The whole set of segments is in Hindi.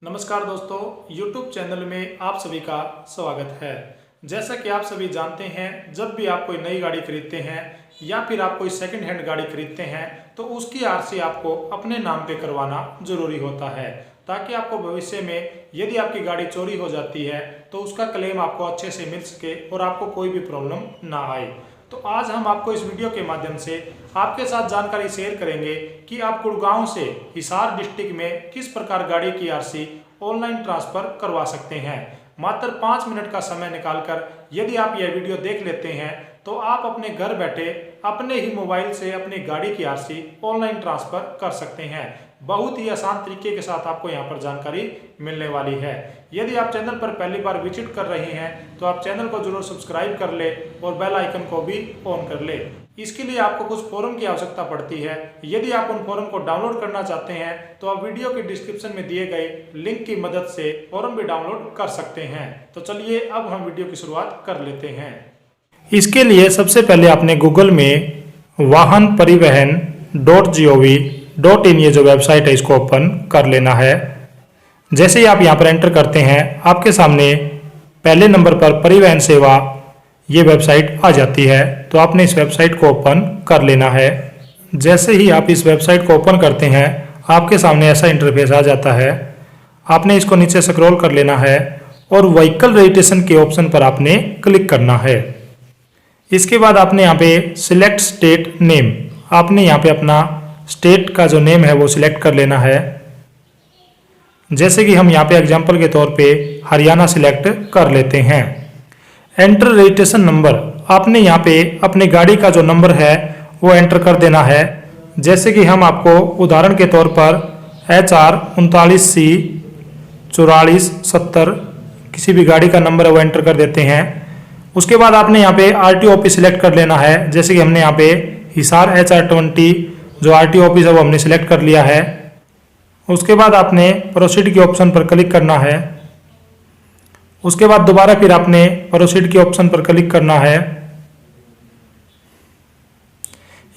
नमस्कार दोस्तों, YouTube चैनल में आप सभी का स्वागत है। जैसा कि आप सभी जानते हैं, जब भी आप कोई नई गाड़ी खरीदते हैं या फिर आप कोई सेकंड हैंड गाड़ी खरीदते हैं तो उसकी आरसी आपको अपने नाम पे करवाना जरूरी होता है, ताकि आपको भविष्य में यदि आपकी गाड़ी चोरी हो जाती है तो उसका क्लेम आपको अच्छे से मिल सके और आपको कोई भी प्रॉब्लम ना आए। तो आज हम आपको इस वीडियो के माध्यम से आपके साथ जानकारी शेयर करेंगे कि आप गुड़गांव से हिसार डिस्ट्रिक्ट में किस प्रकार गाड़ी की आरसी ऑनलाइन ट्रांसफर करवा सकते हैं। मात्र 5 मिनट का समय निकालकर यदि आप यह वीडियो देख लेते हैं तो आप अपने घर बैठे अपने ही मोबाइल से अपनी गाड़ी की आरसी ऑनलाइन ट्रांसफर कर सकते हैं। बहुत ही आसान तरीके के साथ आपको यहाँ पर जानकारी मिलने वाली है। यदि आप चैनल पर पहली बार विजिट कर रहे हैं तो आप चैनल को जरूर सब्सक्राइब कर ले और बेल आइकन को भी ऑन कर ले। इसके लिए आपको कुछ फॉर्म की आवश्यकता पड़ती है। यदि आप उन फॉर्म को डाउनलोड करना चाहते हैं तो आप वीडियो के डिस्क्रिप्शन में दिए गए लिंक की मदद से फॉर्म भी डाउनलोड कर सकते हैं। तो चलिए अब हम वीडियो की शुरुआत कर लेते हैं। इसके लिए सबसे पहले आपने गूगल में वाहन परिवहन .gov.in ये जो वेबसाइट है इसको ओपन कर लेना है। जैसे ही आप यहाँ पर एंटर करते हैं आपके सामने पहले नंबर पर परिवहन सेवा ये वेबसाइट आ जाती है, तो आपने इस वेबसाइट को ओपन कर लेना है। जैसे ही आप इस वेबसाइट को ओपन करते हैं आपके सामने ऐसा इंटरफेस आ जाता है। आपने इसको नीचे स्क्रॉल कर लेना है और व्हीकल रजिस्ट्रेशन के ऑप्शन पर आपने क्लिक करना है। इसके बाद आपने यहाँ पे सिलेक्ट स्टेट नेम, आपने यहाँ पे अपना स्टेट का जो नेम है वो सिलेक्ट कर लेना है। जैसे कि हम यहाँ पे एग्जांपल के तौर पे हरियाणा सिलेक्ट कर लेते हैं। एंटर रजिस्ट्रेशन नंबर, आपने यहाँ पे अपनी गाड़ी का जो नंबर है वो एंटर कर देना है। जैसे कि हम आपको उदाहरण के तौर पर HR 39C 4470 किसी भी गाड़ी का नंबर है वो एंटर कर देते हैं। उसके बाद आपने यहाँ पे RTO ऑफिस सिलेक्ट कर लेना है। जैसे कि हमने यहाँ पे हिसार HR 20 जो RTO ऑफिस है वो हमने सिलेक्ट कर लिया है। उसके बाद आपने प्रोसीड के ऑप्शन पर क्लिक करना है। उसके बाद दोबारा फिर आपने प्रोसीड के ऑप्शन पर क्लिक करना है।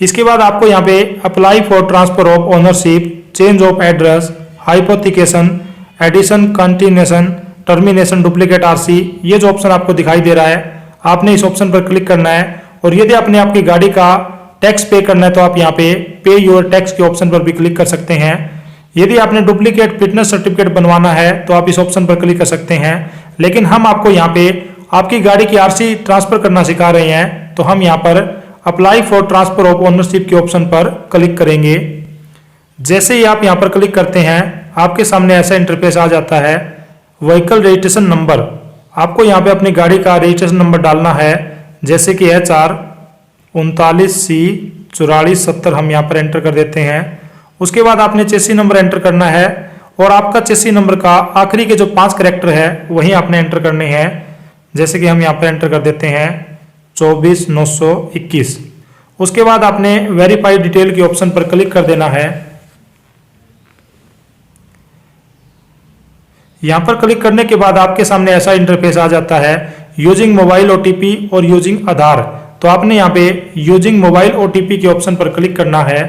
इसके बाद आपको यहाँ पे apply for transfer of ownership, change of address, hypothecation, addition, continuation, termination, duplicate RC ये जो ऑप्शन आपको दिखाई दे रहा है आपने इस ऑप्शन पर क्लिक करना है। और यदि आपने आपकी गाड़ी का टैक्स पे करना है तो आप यहाँ पे पे योर टैक्स के ऑप्शन पर भी क्लिक कर सकते हैं। यदि आपने डुप्लीकेट फिटनेस सर्टिफिकेट बनवाना है तो आप इस ऑप्शन पर क्लिक कर सकते हैं। लेकिन हम आपको यहाँ पे आपकी गाड़ी की आरसी ट्रांसफर करना सिखा रहे हैं, तो हम यहाँ पर apply for transfer of ownership के ऑप्शन पर क्लिक करेंगे। जैसे ही आप यहाँ पर क्लिक करते हैं आपके सामने ऐसा इंटरफेस आ जाता है। व्हीकल रजिस्ट्रेशन नंबर, आपको यहाँ पे अपनी गाड़ी का रजिस्ट्रेशन नंबर डालना है। जैसे कि HR 39C 4470 हम यहाँ पर एंटर कर देते हैं। उसके बाद आपने चेसी नंबर एंटर करना है और आपका चेसी नंबर का आखिरी के जो 5 कैरेक्टर है वही आपने एंटर करने हैं। जैसे कि हम यहाँ पर एंटर कर देते हैं 24921। उसके बाद आपने वेरीफाई डिटेल के ऑप्शन पर क्लिक कर देना है। यहाँ पर क्लिक करने के बाद आपके सामने ऐसा इंटरफेस आ जाता है, यूजिंग मोबाइल OTP और यूजिंग आधार। तो आपने यहाँ पे यूजिंग मोबाइल OTP के ऑप्शन पर क्लिक करना है।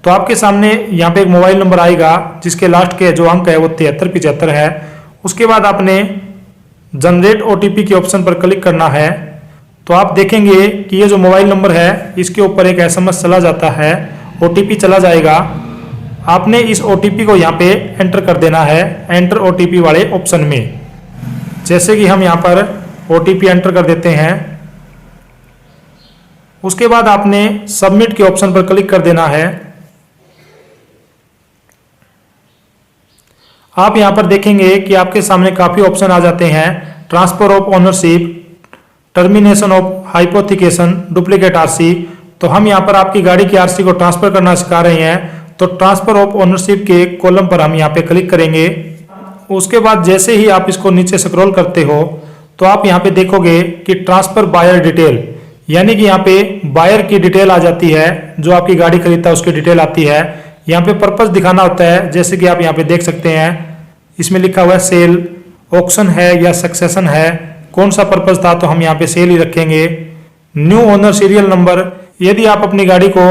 तो आपके सामने यहाँ पे एक मोबाइल नंबर आएगा जिसके लास्ट के जो अंक है वो 7375 है। उसके बाद आपने जनरेट OTP के ऑप्शन पर क्लिक करना है। तो आप देखेंगे कि ये जो मोबाइल नंबर है इसके ऊपर एक SMS चला जाता है, OTP चला जाएगा। आपने इस OTP को यहाँ पे एंटर कर देना है एंटर OTP वाले ऑप्शन में। जैसे कि हम यहाँ पर OTP एंटर कर देते हैं। उसके बाद आपने सबमिट के ऑप्शन पर क्लिक कर देना है। आप यहाँ पर देखेंगे कि आपके सामने काफी ऑप्शन आ जाते हैं, transfer of ownership, termination of hypothecation, duplicate RC. तो हम यहाँ पर आपकी गाड़ी की आरसी को ट्रांसफर करना सिखा रहे हैं, तो ट्रांसफर ऑफ ओनरशिप के कॉलम पर हम यहाँ पे क्लिक करेंगे। उसके बाद जैसे ही आप इसको नीचे स्क्रॉल करते हो तो आप यहाँ पे देखोगे कि ट्रांसफर बायर डिटेल, यानी कि यहाँ पे बायर की डिटेल आ जाती है, जो आपकी गाड़ी खरीदता है उसकी डिटेल आती है। यहाँ पे पर्पस दिखाना होता है, जैसे कि आप यहाँ पे देख सकते हैं इसमें लिखा हुआ है सेल, ऑक्शन है या सक्सेशन है, कौन सा पर्पस था तो हम यहाँ पे सेल ही रखेंगे। न्यू ओनर सीरियल नंबर, यदि आप अपनी गाड़ी को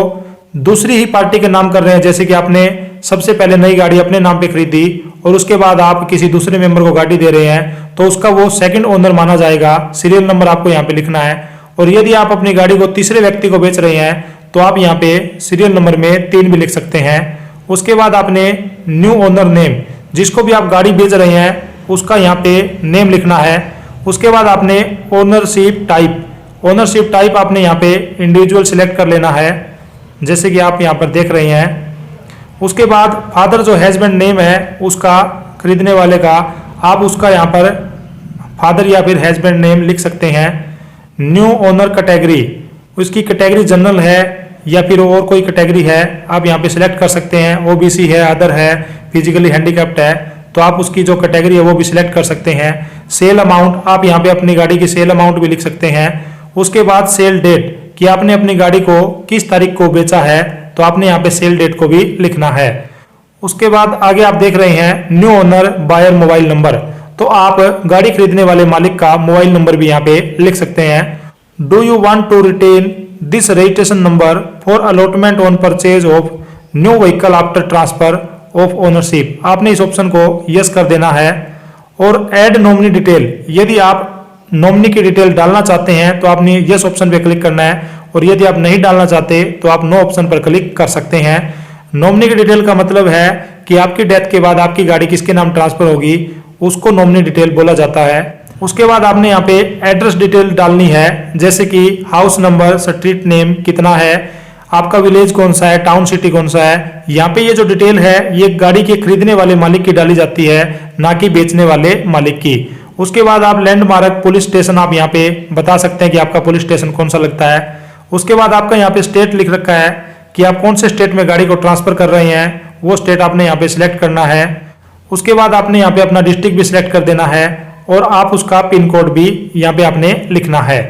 दूसरी ही पार्टी के नाम कर रहे हैं, जैसे कि आपने सबसे पहले नई गाड़ी अपने नाम पे खरीदी और उसके बाद आप किसी दूसरे मेंबर को गाड़ी दे रहे हैं तो उसका वो सेकंड ओनर माना जाएगा। सीरियल नंबर आपको यहाँ पे लिखना है। और यदि आप अपनी गाड़ी को तीसरे व्यक्ति को बेच रहे हैं तो आप यहाँ पे सीरियल नंबर में 3 भी लिख सकते हैं। उसके बाद आपने न्यू ओनर नेम, जिसको भी आप गाड़ी बेच रहे हैं उसका यहाँ पे नेम लिखना है। उसके बाद आपने ओनरशिप टाइप आपने यहाँ पे इंडिविजुअल सिलेक्ट कर लेना है, जैसे कि आप यहाँ पर देख रहे हैं। उसके बाद फादर जो हैजबैंड नेम है उसका, खरीदने वाले का, आप उसका यहाँ पर फादर या फिर हैजबैंड नेम लिख सकते हैं। न्यू ओनर कैटेगरी, उसकी कैटेगरी जनरल है या फिर और कोई कैटेगरी है, आप यहाँ पे सिलेक्ट कर सकते हैं। ओबीसी है, अदर है, फिजिकली हैंडीकैप्ड है, तो आप उसकी जो कैटेगरी है वो भी सिलेक्ट कर सकते हैं। सेल अमाउंट, आप यहाँ पे अपनी गाड़ी की सेल अमाउंट भी लिख सकते हैं। उसके बाद सेल डेट, कि आपने अपनी गाड़ी को किस तारीख को बेचा है, तो आपने यहाँ पे सेल डेट को भी लिखना है। उसके बाद आगे आप देख रहे हैं new owner buyer mobile number, तो आप गाड़ी खरीदने वाले मालिक का मोबाइल नंबर भी यहाँ पे लिख सकते हैं। Do you want to retain this registration number for allotment on purchase of new vehicle after transfer of ownership, आपने इस ऑप्शन को यस कर देना है। और ऐड नॉमिनी डिटेल, यदि आप नॉमिनी की डिटेल डालना चाहते हैं तो आपने यस ऑप्शन पे क्लिक करना है, और यदि आप नहीं डालना चाहते तो आप नो ऑप्शन पर क्लिक कर सकते हैं। नॉमिनी की डिटेल का मतलब है कि आपकी डेथ के बाद आपकी गाड़ी किसके नाम ट्रांसफर होगी, उसको नॉमिनी डिटेल बोला जाता है। उसके बाद आपने यहाँ पे एड्रेस डिटेल डालनी है, जैसे कि हाउस नंबर, स्ट्रीट नेम कितना है, आपका विलेज कौन सा है, टाउन सिटी कौन सा है। यहाँ पे ये जो डिटेल है ये गाड़ी के खरीदने वाले मालिक की डाली जाती है, ना कि बेचने वाले मालिक की। उसके बाद आप लैंडमार्क, पुलिस स्टेशन आप यहाँ पे बता सकते हैं कि आपका पुलिस स्टेशन कौन सा लगता है। उसके बाद आपका यहाँ पे स्टेट लिख रखा है कि आप कौन से स्टेट में गाड़ी को ट्रांसफर कर रहे हैं, वो स्टेट आपने यहाँ पे सिलेक्ट करना है। उसके बाद आपने यहाँ पे अपना डिस्ट्रिक्ट भी सिलेक्ट कर देना है, और आप उसका पिन कोड भी यहाँ पे आपने लिखना है।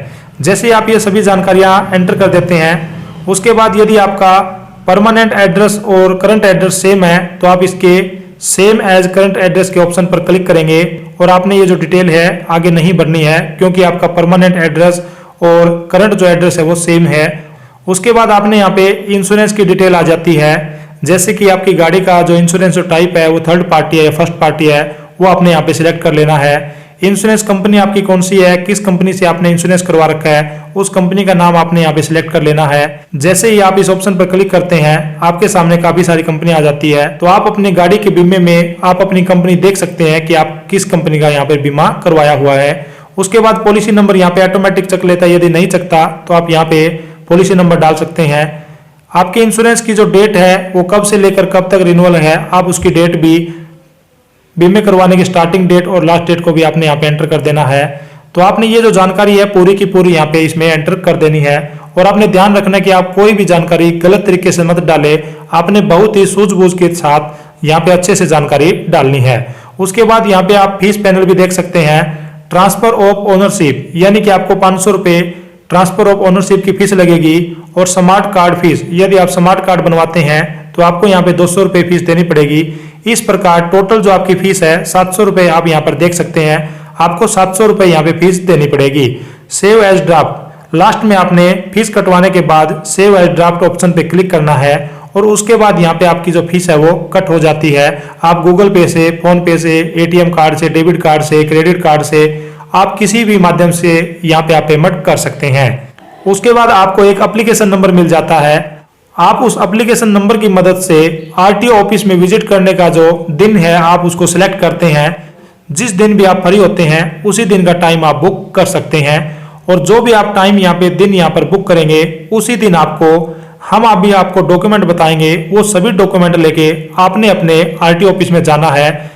जैसे आप ये सभी जानकारियां एंटर कर देते हैं, उसके बाद यदि आपका परमानेंट एड्रेस और करंट एड्रेस सेम है तो आप इसके सेम एज करंट एड्रेस के ऑप्शन पर क्लिक करेंगे, और आपने ये जो डिटेल है आगे नहीं भरनी है, क्योंकि आपका परमानेंट एड्रेस और करंट जो एड्रेस है वो सेम है। उसके बाद आपने यहाँ पे इंश्योरेंस की डिटेल आ जाती है, जैसे कि आपकी गाड़ी का जो इंश्योरेंस जो टाइप है वो थर्ड पार्टी है या फर्स्ट पार्टी है, वो आपने यहाँ पे सिलेक्ट कर लेना है। इंश्योरेंस कंपनी आपकी कौन सी है, किस कंपनी से आपने इंश्योरेंस करवा रखा है, उस कंपनी का नाम आपने यहाँ पे सिलेक्ट कर लेना है। जैसे ही आप इस ऑप्शन पर क्लिक करते हैं आपके सामने काफी सारी कंपनी आ जाती है, तो आप अपनी गाड़ी के बीमे में आप अपनी कंपनी देख सकते हैं कि आप किस कंपनी का यहाँ पे बीमा करवाया हुआ है। उसके बाद पॉलिसी नंबर यहाँ पे ऑटोमेटिक चेक लेता है, यदि नहीं चकता तो आप यहाँ पे पॉलिसी नंबर डाल सकते हैं। आपके इंश्योरेंस की जो डेट है वो कब से लेकर कब तक रिन्यूअल है, आप उसकी डेट भी, बीमे करवाने की स्टार्टिंग डेट और लास्ट डेट को भी आपने यहाँ पे एंटर कर देना है। तो आपने ये जो जानकारी है पूरी की पूरी यहाँ पे इसमें एंटर कर देनी है, और आपने ध्यान रखना है कि आप कोई भी जानकारी गलत तरीके से मत डाले, आपने बहुत ही सूझबूझ के साथ यहाँ पे अच्छे से जानकारी डालनी है। उसके बाद यहाँ पे आप फीस पैनल भी देख सकते हैं। ट्रांसफर ऑफ ओनरशिप, यानी कि आपको 500 रुपये ट्रांसफर ऑफ ओनरशिप की फीस लगेगी, और स्मार्ट कार्ड फीस, यदि आप स्मार्ट कार्ड बनवाते हैं तो आपको यहाँ पे 200 रुपये फीस देनी पड़ेगी। इस प्रकार टोटल जो आपकी फीस है 700 रुपये आप यहाँ पर देख सकते हैं, आपको 700 रुपये यहाँ पे फीस देनी पड़ेगी। सेव एज ड्राफ्ट, लास्ट में आपने फीस कटवाने के बाद सेव एज ड्राफ्ट ऑप्शन पे क्लिक करना है, और उसके बाद यहाँ पे आपकी जो फीस है वो कट हो जाती है। आप गूगल पे से, फोन पे से, एटीएम कार्ड से, डेबिट कार्ड से, क्रेडिट कार्ड से, आप किसी भी माध्यम से यहाँ पे आप पेमेंट कर सकते हैं। उसके बाद आपको एक एप्लीकेशन नंबर मिल जाता है, आप उस एप्लीकेशन नंबर की मदद से आरटीओ ऑफिस में विजिट करने का जो दिन है आप उसको सिलेक्ट करते हैं। जिस दिन भी आप फ्री होते हैं उसी दिन का टाइम आप बुक कर सकते हैं, और जो भी आप टाइम यहाँ पे दिन यहाँ पर बुक करेंगे उसी दिन हम अभी आपको डॉक्यूमेंट बताएंगे, वो सभी डॉक्यूमेंट लेके आपने अपने आरटीओ ऑफिस में जाना है।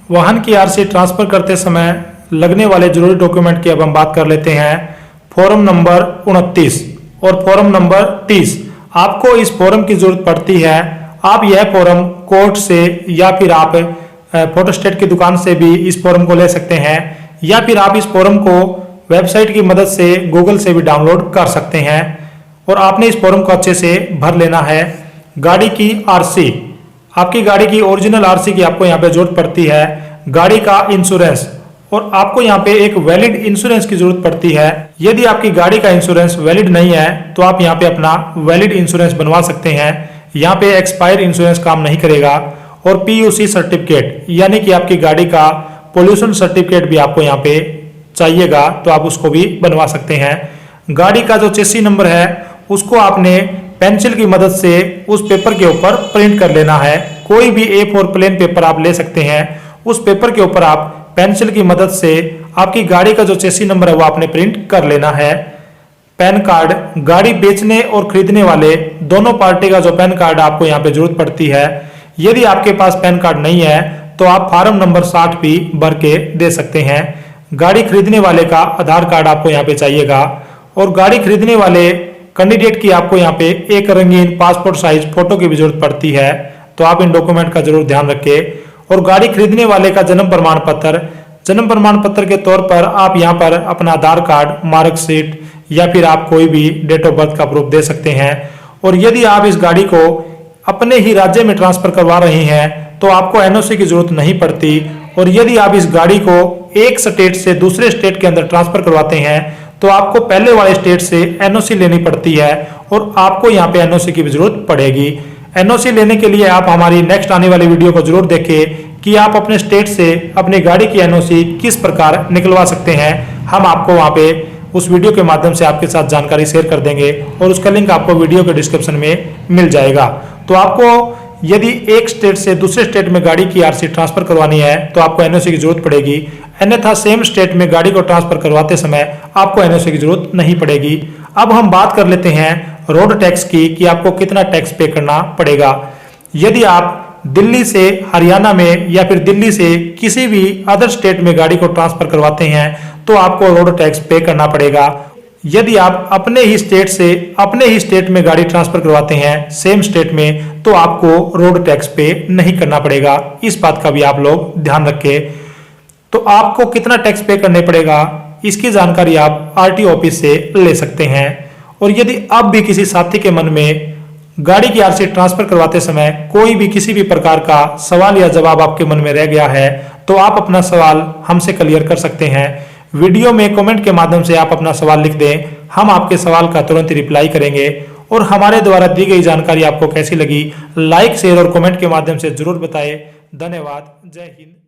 वाहन की आरसी ट्रांसफर करते समय लगने वाले जरूरी डॉक्यूमेंट की अब हम बात कर लेते हैं। फॉर्म नंबर 29 और फॉर्म नंबर 30, आपको इस फॉर्म की जरूरत पड़ती है। आप यह फॉर्म कोर्ट से या फिर आप फोटोस्टेट की दुकान से भी इस फॉर्म को ले सकते हैं, या फिर आप इस फॉर्म को वेबसाइट की मदद से गूगल से भी डाउनलोड कर सकते हैं, और आपने इस फॉर्म को अच्छे से भर लेना है। गाड़ी की आरसी, आपकी गाड़ी की ओरिजिनल आरसी की आपको यहाँ पे जरूरत पड़ती है। गाड़ी का इंश्योरेंस, और आपको यहाँ पे एक वैलिड इंश्योरेंस की जरूरत पड़ती है। यदि आपकी गाड़ी का इंश्योरेंस वैलिड नहीं है तो आप यहाँ पे अपना वैलिड इंश्योरेंस बनवा सकते हैं, यहाँ पे एक्सपायर इंश्योरेंस काम नहीं करेगा। और PUC सर्टिफिकेट यानी कि आपकी गाड़ी का पोल्यूशन सर्टिफिकेट भी आपको यहाँ पे चाहिएगा, तो आप उसको भी बनवा सकते हैं। गाड़ी का जो चेसी नंबर है उसको आपने पेंसिल की मदद से उस पेपर के ऊपर प्रिंट कर लेना है। कोई भी A4 प्लेन पेपर आप ले सकते हैं। उस पेपर के ऊपर आप पेंसिल की मदद से आपकी गाड़ी का जो चेसी नंबर है वो आपने प्रिंट कर लेना है। पैन कार्ड, गाड़ी बेचने और खरीदने वाले दोनों पार्टी का जो पैन कार्ड आपको यहाँ पे जरूरत पड़ती है। यदि आपके पास पैन कार्ड नहीं है तो आप फॉर्म नंबर 60 भी भर के दे सकते हैं। गाड़ी खरीदने वाले का आधार कार्ड आपको यहाँ पे चाहिएगा और गाड़ी खरीदने वाले कैंडिडेट की आपको यहाँ पे एक रंगीन पासपोर्ट साइज फोटो की भी जरूरत पड़ती है, तो आप इन डॉक्यूमेंट का जरूर ध्यान रखें। और गाड़ी खरीदने वाले का जन्म प्रमाण पत्र के तौर पर आप यहाँ पर अपना आधार कार्ड, मार्कशीट या फिर आप कोई भी डेट ऑफ बर्थ का प्रूफ दे सकते हैं। और यदि आप इस गाड़ी को अपने ही राज्य में ट्रांसफर करवा रहे हैं तो आपको NOC की जरूरत नहीं पड़ती। और यदि आप इस गाड़ी को एक स्टेट से दूसरे स्टेट के अंदर ट्रांसफर करवाते हैं तो आपको पहले वाले स्टेट से NOC लेनी पड़ती है और आपको यहाँ पे NOC की भी जरूरत पड़ेगी। NOC लेने के लिए आप हमारी नेक्स्ट आने वाली वीडियो को जरूर देखें कि आप अपने स्टेट से अपनी गाड़ी की NOC किस प्रकार निकलवा सकते हैं। हम आपको वहाँ पे उस वीडियो के माध्यम से आपके साथ जानकारी शेयर कर देंगे और उसका लिंक आपको वीडियो के डिस्क्रिप्शन में मिल जाएगा। तो आपको यदि एक स्टेट से दूसरे स्टेट में गाड़ी की RC ट्रांसफर करवानी है तो आपको NOC की जरूरत पड़ेगी, अन्यथा सेम स्टेट में गाड़ी को ट्रांसफर करवाते समय आपको NOC की जरूरत नहीं पड़ेगी। अब हम बात कर लेते हैं रोड टैक्स की कि आपको कितना टैक्स पे करना पड़ेगा। यदि आप दिल्ली से हरियाणा में या फिर दिल्ली से किसी भी अदर स्टेट में गाड़ी को ट्रांसफर करवाते हैं तो आपको रोड टैक्स पे करना पड़ेगा। यदि आप अपने ही स्टेट में गाड़ी ट्रांसफर करवाते हैं सेम स्टेट में तो आपको रोड टैक्स पे नहीं करना पड़ेगा। इस बात का भी आप लोग ध्यान रखें। तो आपको कितना टैक्स पे करने पड़ेगा इसकी जानकारी आप RTO ऑफिस से ले सकते हैं। और यदि अब भी किसी साथी के मन में गाड़ी की RC ट्रांसफर करवाते समय कोई भी किसी भी प्रकार का सवाल या जवाब आपके मन में रह गया है तो आप अपना सवाल हमसे क्लियर कर सकते हैं। वीडियो में कमेंट के माध्यम से आप अपना सवाल लिख दें, हम आपके सवाल का तुरंत रिप्लाई करेंगे। और हमारे द्वारा दी गई जानकारी आपको कैसी लगी लाइक, शेयर और कमेंट के माध्यम से जरूर बताएं। धन्यवाद। जय हिंद।